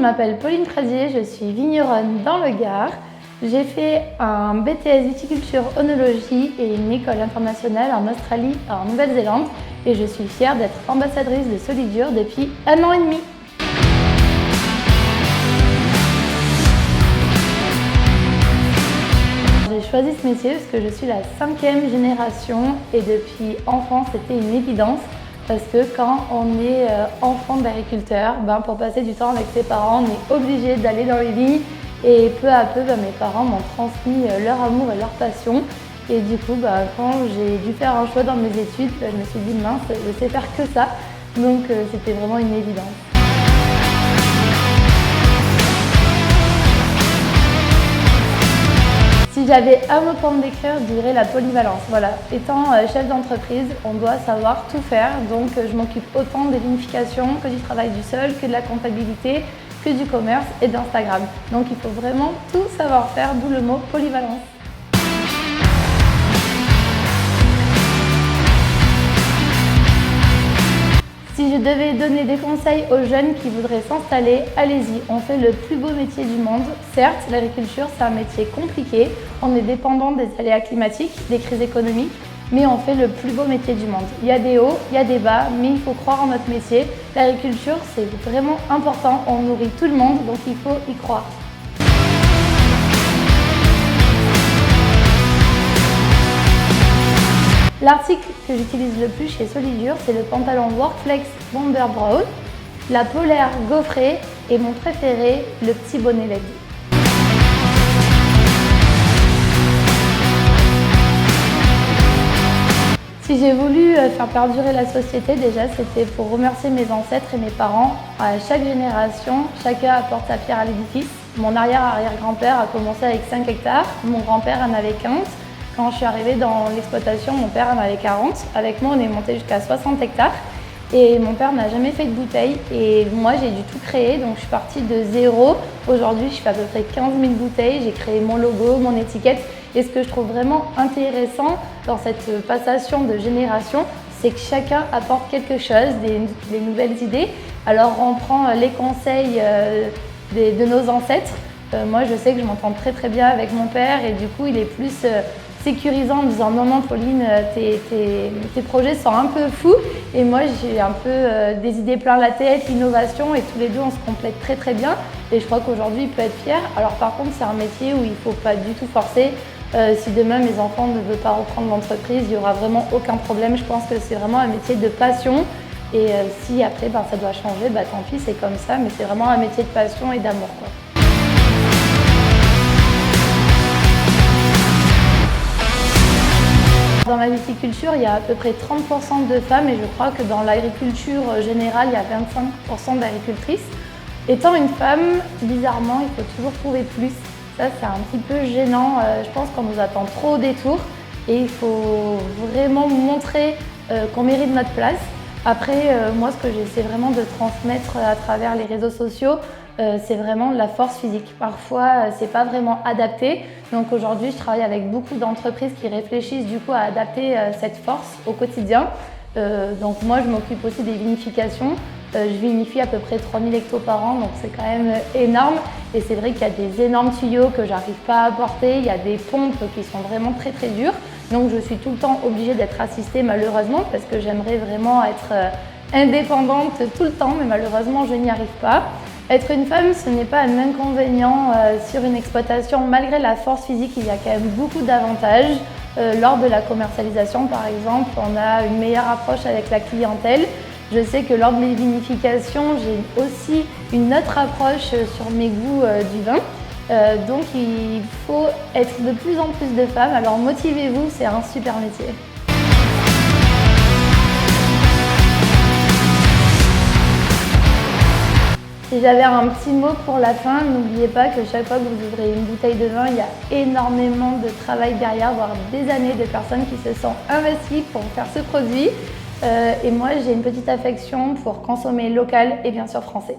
m'appelle Pauline Frazier, je suis vigneronne dans le Gard. J'ai fait un BTS viticulture œnologie et une école internationale en Australie et en Nouvelle-Zélande et je suis fière d'être ambassadrice de Solidure depuis 1 an et demi. J'ai choisi ce métier parce que je suis la 5e génération et depuis enfant c'était une évidence parce que quand on est enfant d'agriculteur, pour passer du temps avec ses parents, on est obligé d'aller dans les vignes et peu à peu mes parents m'ont transmis leur amour et leur passion et du coup quand j'ai dû faire un choix dans mes études, je me suis dit mince, je sais faire que ça, donc c'était vraiment une évidence. Si j'avais un mot pour me décrire, je dirais la polyvalence. Voilà. Étant chef d'entreprise, on doit savoir tout faire. Donc je m'occupe autant des vinifications que du travail du sol, que de la comptabilité, que du commerce et d'Instagram. Donc il faut vraiment tout savoir faire, d'où le mot polyvalence. Si je devais donner des conseils aux jeunes qui voudraient s'installer, allez-y, on fait le plus beau métier du monde. Certes, l'agriculture, c'est un métier compliqué, on est dépendant des aléas climatiques, des crises économiques, mais on fait le plus beau métier du monde. Il y a des hauts, il y a des bas, mais il faut croire en notre métier. L'agriculture, c'est vraiment important, on nourrit tout le monde, donc il faut y croire. L'article que j'utilise le plus chez Solidure, c'est le pantalon Workflex Bomber Brown, la polaire gaufrée et mon préféré, le petit bonnet LED. Si j'ai voulu faire perdurer la société, déjà c'était pour remercier mes ancêtres et mes parents. À chaque génération, chacun apporte sa pierre à l'édifice. Mon arrière-arrière-grand-père a commencé avec 5 hectares, mon grand-père en avait 15. Quand je suis arrivée dans l'exploitation, mon père en avait 40. Avec moi, on est monté jusqu'à 60 hectares. Et mon père n'a jamais fait de bouteilles. Et moi, j'ai dû tout créer. Donc, je suis partie de zéro. Aujourd'hui, je fais à peu près 15 000 bouteilles. J'ai créé mon logo, mon étiquette. Et ce que je trouve vraiment intéressant dans cette passation de génération, c'est que chacun apporte quelque chose, des nouvelles idées. Alors, on prend les conseils de nos ancêtres. Moi, je sais que je m'entends très bien avec mon père. Et du coup, il est plus sécurisant en me disant non Pauline, tes projets sont un peu fous et moi j'ai un peu des idées plein la tête, l'innovation et tous les deux on se complète très bien et je crois qu'aujourd'hui il peut être fier. Alors par contre c'est un métier où il ne faut pas du tout forcer. Si demain mes enfants ne veulent pas reprendre l'entreprise, il n'y aura vraiment aucun problème. Je pense que c'est vraiment un métier de passion et si après ça doit changer, tant pis c'est comme ça, mais c'est vraiment un métier de passion et d'amour quoi. Dans la viticulture, il y a à peu près 30% de femmes et je crois que dans l'agriculture générale, il y a 25% d'agricultrices. Étant une femme, bizarrement, il faut toujours trouver plus. Ça, c'est un petit peu gênant. Je pense qu'on nous attend trop au détour et il faut vraiment montrer qu'on mérite notre place. Après, moi, ce que j'essaie vraiment de transmettre à travers les réseaux sociaux, c'est vraiment la force physique. Parfois, c'est pas vraiment adapté. Donc aujourd'hui, je travaille avec beaucoup d'entreprises qui réfléchissent du coup à adapter cette force au quotidien. Donc moi, je m'occupe aussi des vinifications. Je vinifie à peu près 3000 hectos par an, donc c'est quand même énorme. Et c'est vrai qu'il y a des énormes tuyaux que j'arrive pas à porter. Il y a des pompes qui sont vraiment très dures. Donc je suis tout le temps obligée d'être assistée malheureusement parce que j'aimerais vraiment être indépendante tout le temps, mais malheureusement, je n'y arrive pas. Être une femme, ce n'est pas un inconvénient sur une exploitation. Malgré la force physique, il y a quand même beaucoup d'avantages. Lors de la commercialisation, par exemple, on a une meilleure approche avec la clientèle. Je sais que lors de mes vinifications, j'ai aussi une autre approche sur mes goûts du vin. Donc il faut être de plus en plus de femmes. Alors motivez-vous, c'est un super métier. Si j'avais un petit mot pour la fin, n'oubliez pas que chaque fois que vous ouvrez une bouteille de vin, il y a énormément de travail derrière, voire des années de personnes qui se sont investies pour faire ce produit. Et moi, j'ai une petite affection pour consommer local et bien sûr français.